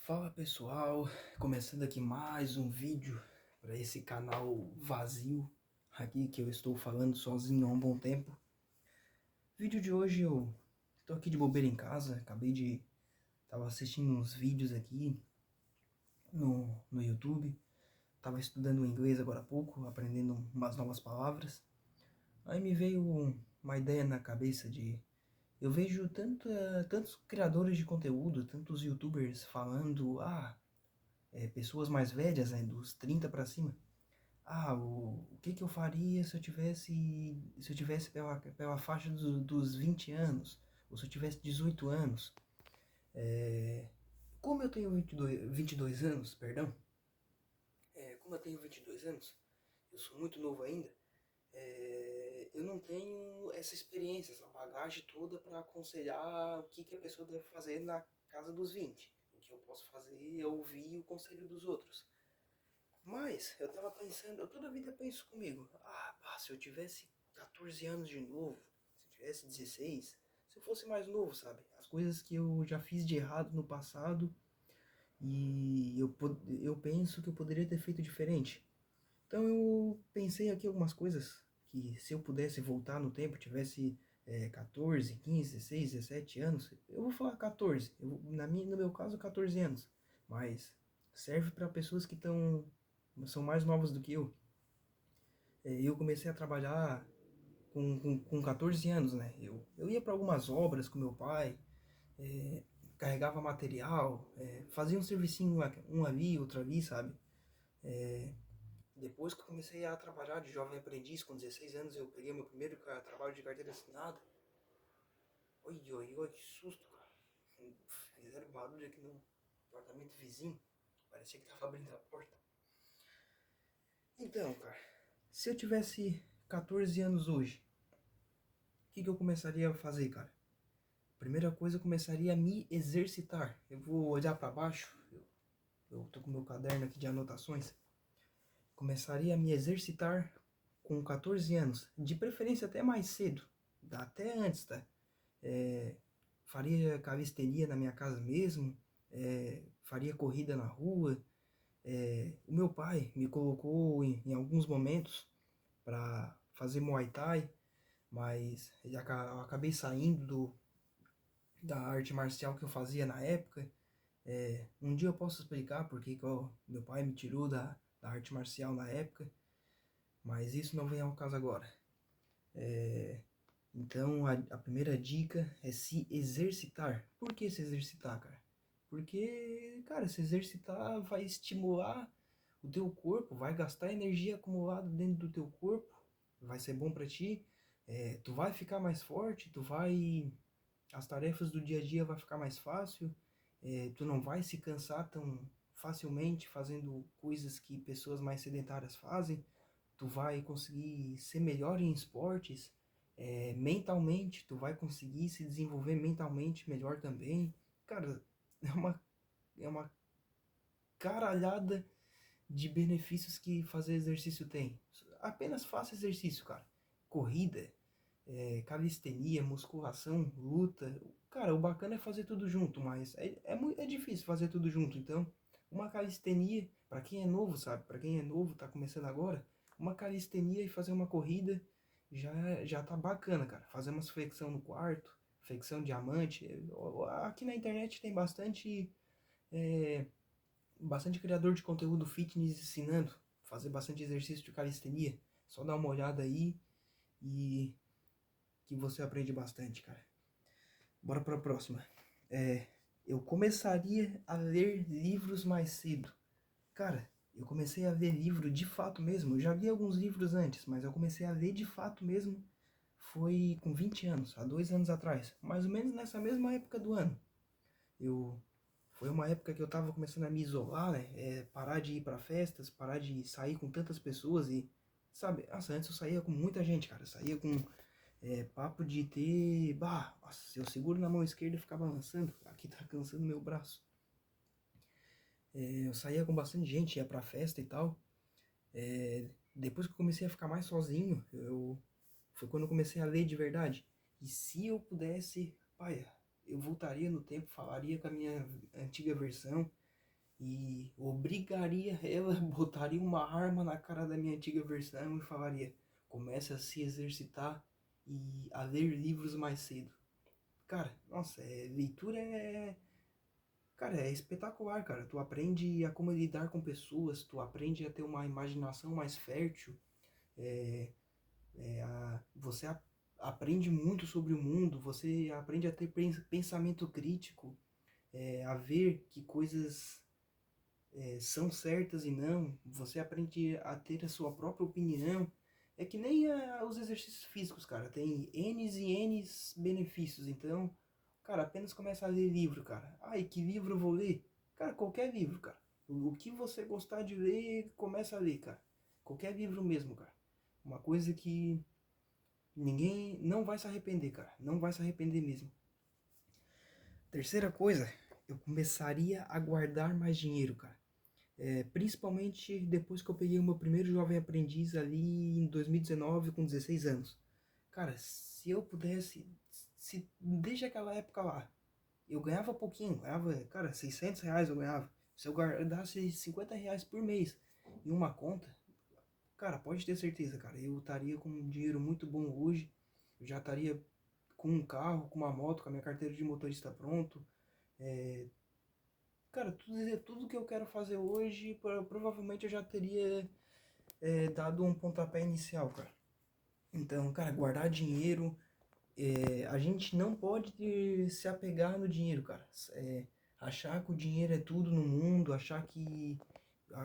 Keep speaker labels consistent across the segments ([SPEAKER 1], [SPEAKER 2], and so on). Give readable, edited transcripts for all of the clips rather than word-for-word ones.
[SPEAKER 1] Fala pessoal, começando aqui mais um vídeo para esse canal vazio aqui que eu estou falando sozinho há um bom tempo. Vídeo de hoje eu tô aqui de bobeira em casa, tava assistindo uns vídeos aqui no YouTube, tava estudando inglês agora há pouco, aprendendo umas novas palavras. Aí me veio uma ideia na cabeça de eu vejo tantos criadores de conteúdo, tantos YouTubers falando, pessoas mais velhas, né, dos 30 para cima. O que que eu faria se eu tivesse pela faixa dos 20 anos, ou se eu tivesse 18 anos. Como eu tenho 22 anos, perdão, como eu tenho 22 anos, eu sou muito novo ainda, eu não tenho essa experiência, essa bagagem toda para aconselhar o que que a pessoa deve fazer na casa dos 20. O que eu posso fazer é ouvir o conselho dos outros. Mas eu tava pensando, eu toda vida penso comigo, se eu tivesse 14 anos de novo, se eu tivesse 16, se eu fosse mais novo, sabe? As coisas que eu já fiz de errado no passado e eu penso que eu poderia ter feito diferente. Então eu pensei aqui algumas coisas que se eu pudesse voltar no tempo, tivesse 14, 15, 16, 17 anos, eu vou falar 14, no meu caso 14 anos, mas serve para pessoas que são mais novas do que eu. Eu comecei a trabalhar com 14 anos, né? Eu ia para algumas obras com meu pai, carregava material, fazia um servicinho um ali, outro ali, sabe? Depois que eu comecei a trabalhar de jovem aprendiz, com 16 anos, eu peguei meu primeiro trabalho de carteira assinada. Oi, oi, oi, que susto, cara. Fizeram barulho aqui no apartamento vizinho. Parecia que tava abrindo a porta. Então, cara, se eu tivesse 14 anos hoje, o que que eu começaria a fazer, cara? Primeira coisa, eu começaria a me exercitar. Eu vou olhar para baixo, eu tô com meu caderno aqui de anotações. Começaria a me exercitar com 14 anos, de preferência até mais cedo, até antes, tá? É, faria calistenia na minha casa mesmo, faria corrida na rua. O meu pai me colocou em alguns momentos para fazer Muay Thai, mas eu acabei saindo da arte marcial que eu fazia na época. Um dia eu posso explicar porque que meu pai me tirou da arte marcial na época, mas isso não vem ao caso agora. Então a primeira dica é se exercitar. Por que se exercitar, cara? Porque, cara, se exercitar vai estimular o teu corpo, vai gastar energia acumulada dentro do teu corpo, vai ser bom para ti. Tu vai ficar mais forte, as tarefas do dia a dia vai ficar mais fácil, tu não vai se cansar tão facilmente fazendo coisas que pessoas mais sedentárias fazem, tu vai conseguir ser melhor em esportes, mentalmente, tu vai conseguir se desenvolver mentalmente melhor também. Cara, é uma caralhada de benefícios que fazer exercício tem. Apenas faça exercício, cara. Corrida, calistenia, musculação, luta. Cara, o bacana é fazer tudo junto, mas é difícil fazer tudo junto. Então, uma calistenia, para quem é novo, sabe? Para quem é novo, tá começando agora, uma calistenia e fazer uma corrida já tá bacana, cara. Fazer umas flexão no quarto, flexão diamante. Aqui na internet tem é, bastante criador de conteúdo fitness ensinando, fazer bastante exercício de calistenia. Só dá uma olhada aí e que você aprende bastante, cara. Bora para a próxima. Eu começaria a ler livros mais cedo. Cara, eu comecei a ler livro de fato mesmo. Eu já li alguns livros antes, mas eu comecei a ler de fato mesmo foi com 20 anos, há 2 anos atrás. Mais ou menos nessa mesma época do ano. Eu Foi uma época que eu tava começando a me isolar, né? Parar de ir para festas, parar de sair com tantas pessoas e, sabe? Nossa, antes eu saía com muita gente, cara. Eu saía com papo de ter. Bah, nossa, se eu seguro na mão esquerda e ficar balançando, aqui tá cansando meu braço. Eu saía com bastante gente, ia pra festa e tal. Depois que eu comecei a ficar mais sozinho, foi quando eu comecei a ler de verdade. E se eu pudesse, pai, eu voltaria no tempo, falaria com a minha antiga versão, e obrigaria ela, botaria uma arma na cara da minha antiga versão e falaria: comece a se exercitar e a ler livros mais cedo. Cara, nossa, leitura cara, é espetacular, cara. Tu aprende a como lidar com pessoas, tu aprende a ter uma imaginação mais fértil, é, você aprende muito sobre o mundo, você aprende a ter pensamento crítico, a ver que coisas são certas e não, você aprende a ter a sua própria opinião. É que nem os exercícios físicos, cara, tem N's e N's benefícios, então, cara, apenas começa a ler livro, cara. Ai, que livro eu vou ler? Cara, qualquer livro, cara. O que você gostar de ler, começa a ler, cara. Qualquer livro mesmo, cara. Uma coisa que ninguém não vai se arrepender, cara. Não vai se arrepender mesmo. Terceira coisa, eu começaria a guardar mais dinheiro, cara. Principalmente depois que eu peguei o meu primeiro jovem aprendiz ali em 2019 com 16 anos. Cara, se eu pudesse, se desde aquela época lá, eu ganhava pouquinho, ganhava, cara, R$ 600 eu ganhava. Se eu guardasse R$ 50 por mês em uma conta, cara, pode ter certeza, cara, eu estaria com um dinheiro muito bom hoje, eu já estaria com um carro, com uma moto, com a minha carteira de motorista pronto. É, cara, tudo que eu quero fazer hoje, provavelmente eu já teria dado um pontapé inicial, cara. Então, cara, guardar dinheiro, a gente não pode se apegar no dinheiro, cara. Achar que o dinheiro é tudo no mundo, achar que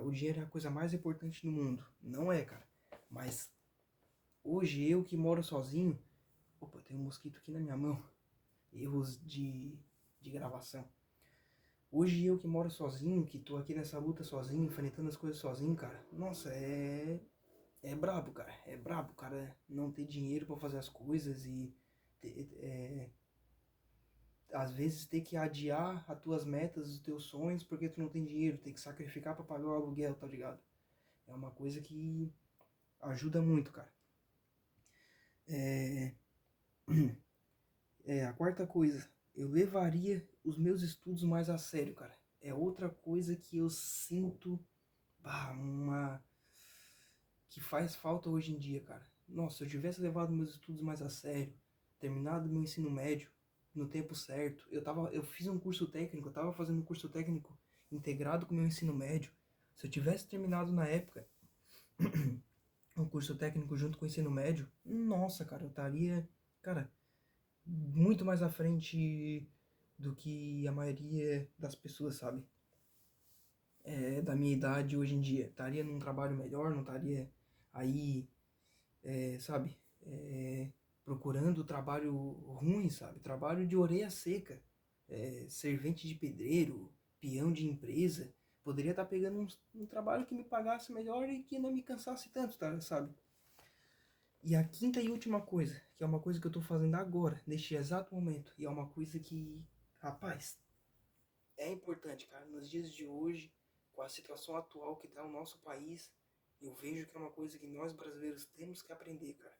[SPEAKER 1] o dinheiro é a coisa mais importante no mundo. Não é, cara. Mas hoje eu que moro sozinho, opa, tem um mosquito aqui na minha mão. Erros de gravação. Hoje eu que moro sozinho, que tô aqui nessa luta sozinho, enfrentando as coisas sozinho, cara. Nossa, é brabo, cara. É brabo, cara, não ter dinheiro pra fazer as coisas e às vezes ter que adiar as tuas metas, os teus sonhos, porque tu não tem dinheiro, tem que sacrificar pra pagar o aluguel, tá ligado? É uma coisa que ajuda muito, cara. É, a quarta coisa, eu levaria os meus estudos mais a sério, cara. É outra coisa que eu sinto, uma que faz falta hoje em dia, cara. Nossa, se eu tivesse levado meus estudos mais a sério, terminado meu ensino médio no tempo certo, eu fiz um curso técnico, eu tava fazendo um curso técnico integrado com o meu ensino médio. Se eu tivesse terminado na época um curso técnico junto com o ensino médio, nossa, cara, eu estaria, cara, muito mais à frente do que a maioria das pessoas, sabe? Da minha idade hoje em dia. Estaria num trabalho melhor, não estaria aí sabe, procurando trabalho ruim, sabe, trabalho de orelha seca, servente de pedreiro, peão de empresa, poderia estar pegando um trabalho que me pagasse melhor e que não me cansasse tanto, tá, sabe. E a quinta e última coisa, que é uma coisa que eu tô fazendo agora, neste exato momento, e é uma coisa que, rapaz, é importante, cara, nos dias de hoje, com a situação atual que tá o nosso país, eu vejo que é uma coisa que nós brasileiros temos que aprender, cara,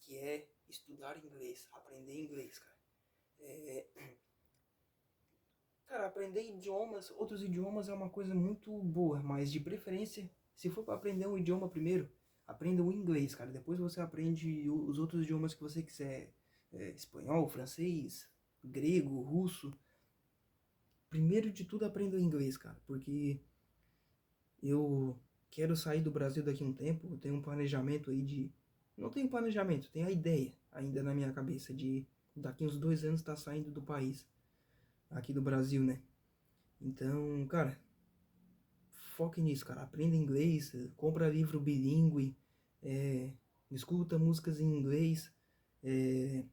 [SPEAKER 1] que é estudar inglês, aprender inglês, cara. É, cara, aprender idiomas, outros idiomas é uma coisa muito boa, mas de preferência, se for para aprender um idioma primeiro, aprenda o inglês, cara. Depois você aprende os outros idiomas que você quiser, espanhol, francês, grego, russo. Primeiro de tudo, aprenda o inglês, cara, porque eu quero sair do Brasil daqui a um tempo, eu tenho um planejamento aí de. Não tenho planejamento, tenho a ideia ainda na minha cabeça de daqui uns 2 anos estar saindo do país, aqui do Brasil, né? Então, cara, foque nisso, cara. Aprenda inglês, compra livro bilíngue, é, escuta músicas em inglês é,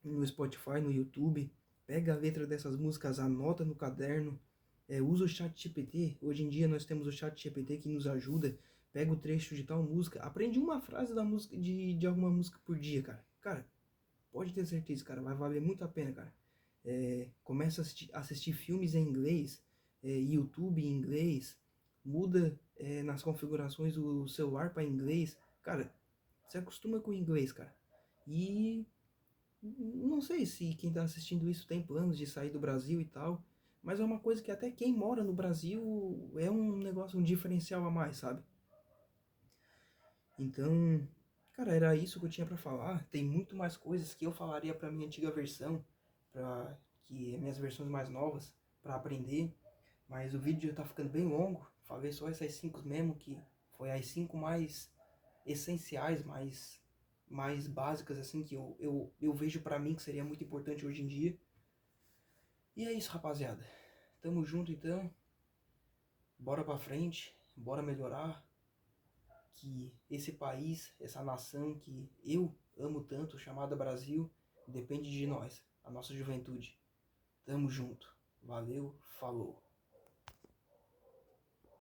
[SPEAKER 1] no Spotify, no YouTube. Pega a letra dessas músicas, anota no caderno, usa o chat GPT. Hoje em dia nós temos o chat GPT que nos ajuda. Pega o trecho de tal música, aprende uma frase da música de alguma música por dia, cara. Cara, pode ter certeza, cara, vai valer muito a pena, cara. Começa a assistir filmes em inglês, YouTube em inglês, muda nas configurações o celular para inglês. Cara, se acostuma com o inglês, cara. E não sei se quem tá assistindo isso tem planos de sair do Brasil e tal, mas é uma coisa que até quem mora no Brasil é um negócio, um diferencial a mais, sabe? Então, cara, era isso que eu tinha pra falar. Tem muito mais coisas que eu falaria pra minha antiga versão, para que minhas versões mais novas, pra aprender. Mas o vídeo já tá ficando bem longo. Falei só essas 5 mesmo, que foi as 5 mais essenciais, mais básicas, assim, que eu vejo pra mim que seria muito importante hoje em dia. E é isso, rapaziada. Tamo junto então. Bora pra frente, bora melhorar. Que esse país, essa nação que eu amo tanto, chamada Brasil, depende de nós, a nossa juventude. Tamo junto. Valeu, falou.